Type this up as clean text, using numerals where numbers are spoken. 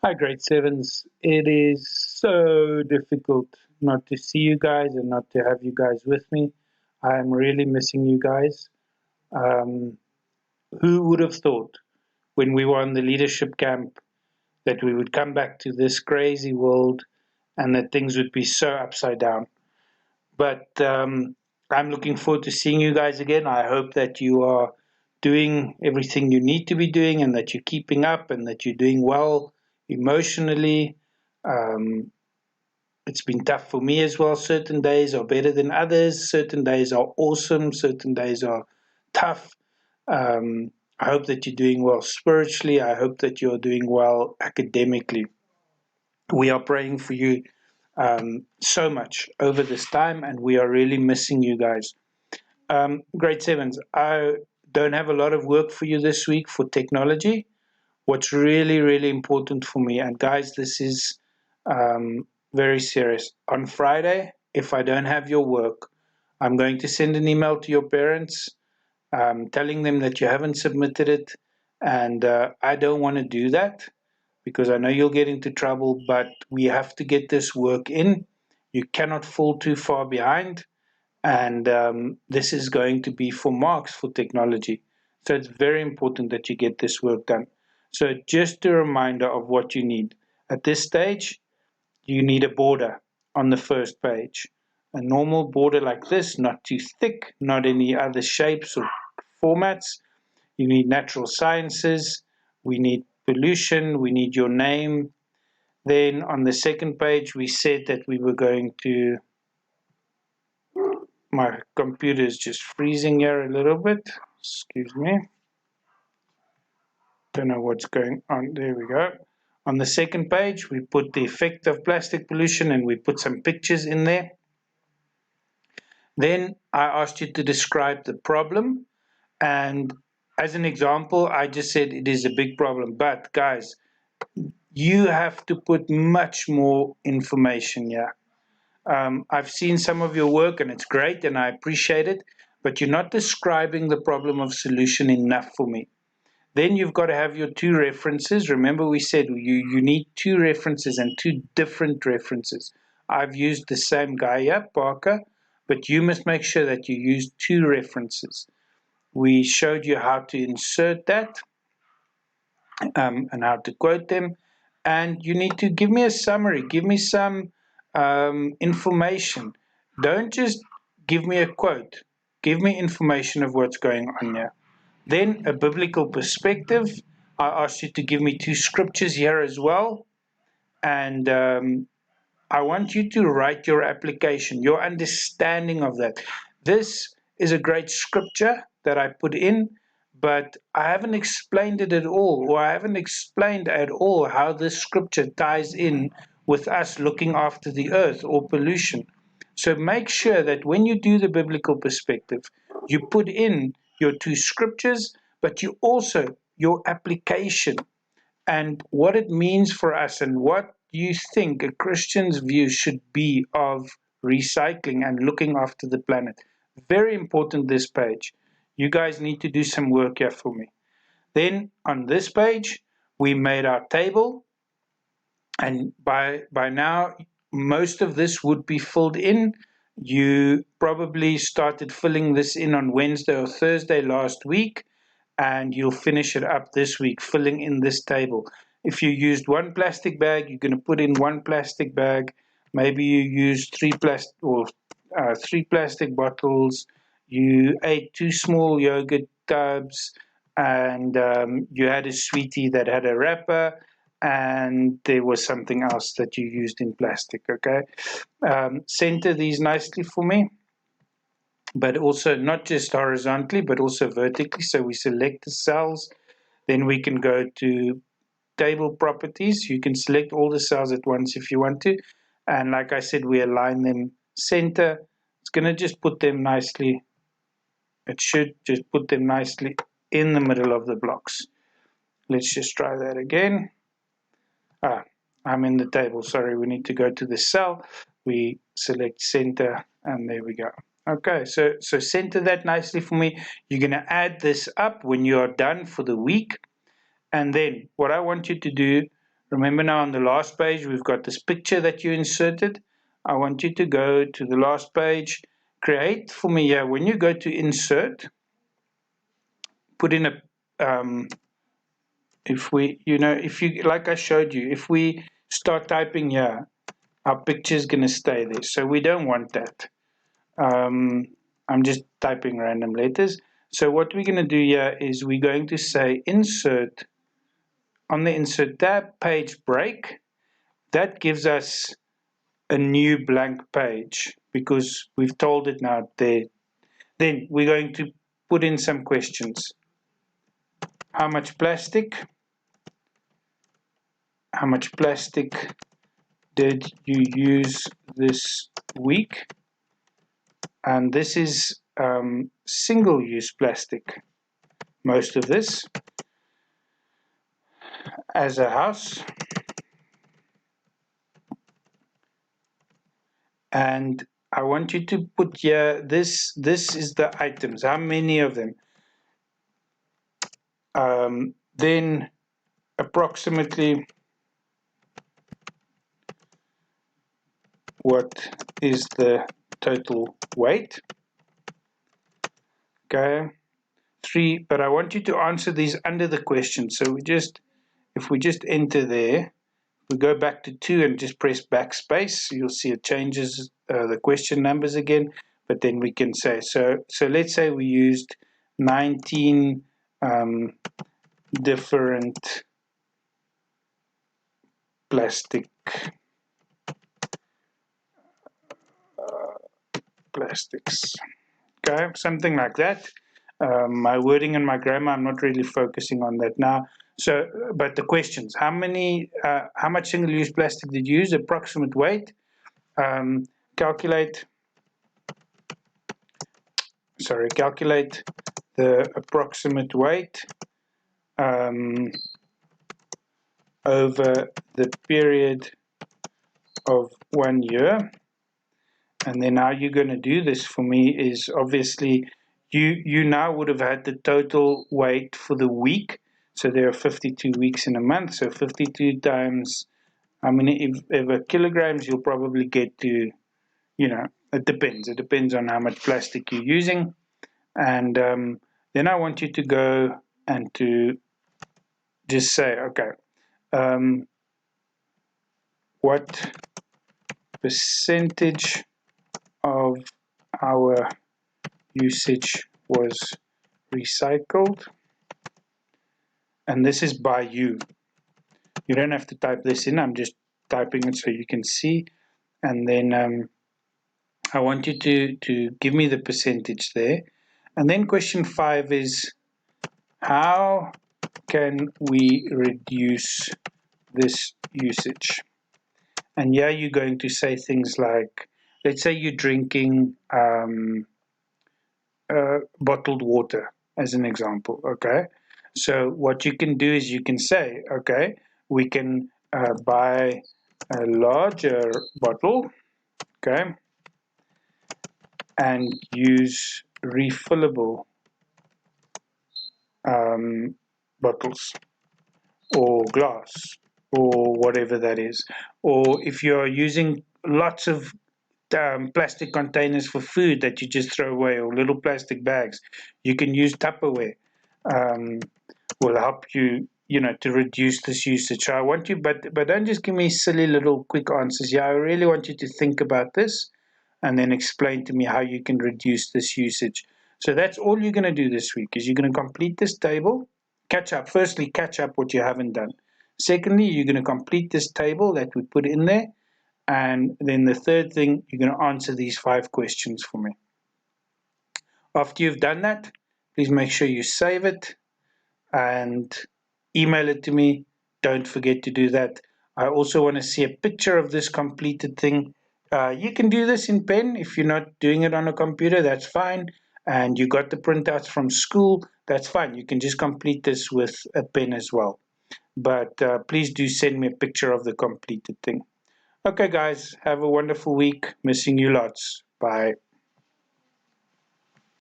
Hi, grade sevens. It is so difficult not to see you guys and not to have you guys with me. I'm really missing you guys. Um, who would have thought when we were on the leadership camp that we would come back to this crazy world and that things would be so upside down? But I'm looking forward to seeing you guys again. I hope that you are doing everything you need to be doing and that you're keeping up and that you're doing well emotionally. Um, it's been tough for me as well. Certain days are better than others. Certain days are awesome. Certain days are tough. I hope that you're doing well spiritually. I hope that you're doing well academically. We are praying for you so much over this time, and we are really missing you guys. Grade sevens, I don't have a lot of work for you this week for technology. What's really, really important for me, and guys, this is very serious. On Friday, if I don't have your work, I'm going to send an email to your parents telling them that you haven't submitted it. And I don't want to do that because I know you'll get into trouble, but we have to get this work in. You cannot fall too far behind. And this is going to be for marks for technology. So it's very important that you get this work done. So just a reminder of what you need. At this stage, you need a border on the first page. A normal border like this, not too thick, not any other shapes or formats. You need natural sciences. We need pollution. We need your name. Then on the second page, we said that we were going to. My computer is just freezing here a little bit. Excuse me. Don't know what's going on. There we go. On the second page, we put the effect of plastic pollution and we put some pictures in there. Then I asked you to describe the problem. And as an example, I just said it is a big problem. But guys, you have to put much more information here. I've seen some of your work and it's great and I appreciate it, but you're not describing the problem of solution enough for me. Then you've got to have your two references. Remember, we said you need two references and two different references. I've used the same guy here, Parker, but you must make sure that you use two references. We showed you how to insert that and how to quote them. And you need to give me a summary, give me some information. Don't just give me a quote, give me information of what's going on here. Then a biblical perspective. I asked you to give me two scriptures here as well. And I want you to write your application, your understanding of that. This is a great scripture that I put in, but I haven't explained it at all, or I haven't explained at all how this scripture ties in with us looking after the earth or pollution. So make sure that when you do the biblical perspective, you put in your two scriptures, but you also your application and what it means for us and what you think a Christian's view should be of recycling and looking after the planet. Very important, this page. You guys need to do some work here for me. Then on this page, we made our table. And by now, most of this would be filled in. You probably started filling this in on Wednesday or Thursday last week and you'll finish it up this week, filling in this table. If you used one plastic bag, you're going to put in one plastic bag. Maybe you used three plastic bottles. You ate two small yogurt tubs, and you had a sweetie that had a wrapper, and there was something else that you used in plastic. Okay, center these nicely for me, but also not just horizontally, but also vertically. So we select the cells, then we can go to table properties. You can select all the cells at once if you want to. And like I said, we align them center. It's going to just put them nicely. It should just put them nicely in the middle of the blocks. Let's just try that again. I'm in the table. Sorry, we need to go to the cell. We select center, and there we go. Okay, so center that nicely for me. You're going to add this up when you are done for the week. And then what I want you to do, Remember now on the last page, we've got this picture that you inserted. I want you to go to the last page, create for me here. When you go to insert, put in a, if you, like I showed you, if we start typing here, our picture is going to stay there. So we don't want that. I'm just typing random letters. So what we're going to do here is we're going to say insert. On the insert tab, page break. That gives us a new blank page because we've told it now there. Then we're going to put in some questions. How much plastic? How much plastic did you use this week? And this is single-use plastic, most of this, as a house. And I want you to put here, this is the items, how many of them? Then approximately what is the total weight? Okay, 3, but I want you to answer these under the question. So if we just enter there, we go back to 2 and just press backspace, you'll see it changes the question numbers again, but then we can say, so let's say we used 19 different plastics. Okay, something like that. My wording and my grammar, I'm not really focusing on that now. So, but the questions: how much single-use plastic did you use? Approximate weight. Calculate the approximate weight over the period of 1 year. And then how you're going to do this for me is obviously you now would have had the total weight for the week. So there are 52 weeks in a month. So 52 times how many ever kilograms, you'll probably get to, it depends. It depends on how much plastic you're using. And then I want you to go and to just say, okay, what percentage of our usage was recycled? And this is by you. You don't have to type this in. I'm just typing it so you can see. And then I want you to give me the percentage there. And then question 5 is, how can we reduce this usage? And yeah, you're going to say things like, let's say you're drinking bottled water as an example, okay? So what you can do is you can say, okay, we can buy a larger bottle, okay, and use refillable bottles or glass or whatever that is. Or if you're using lots of plastic containers for food that you just throw away, or little plastic bags, you can use Tupperware. Will help you, to reduce this usage. So I want you, but don't just give me silly little quick answers. Yeah, I really want you to think about this and then explain to me how you can reduce this usage. So that's all you're going to do this week, is you're going to complete this table, firstly catch up what you haven't done. Secondly, you're going to complete this table that we put in there. And then the third thing, you're going to answer these 5 questions for me. After you've done that, please make sure you save it and email it to me. Don't forget to do that. I also want to see a picture of this completed thing. You can do this in pen. If you're not doing it on a computer, that's fine. And you got the printouts from school, that's fine. You can just complete this with a pen as well. But please do send me a picture of the completed thing. Okay, guys, have a wonderful week. Missing you lots. Bye.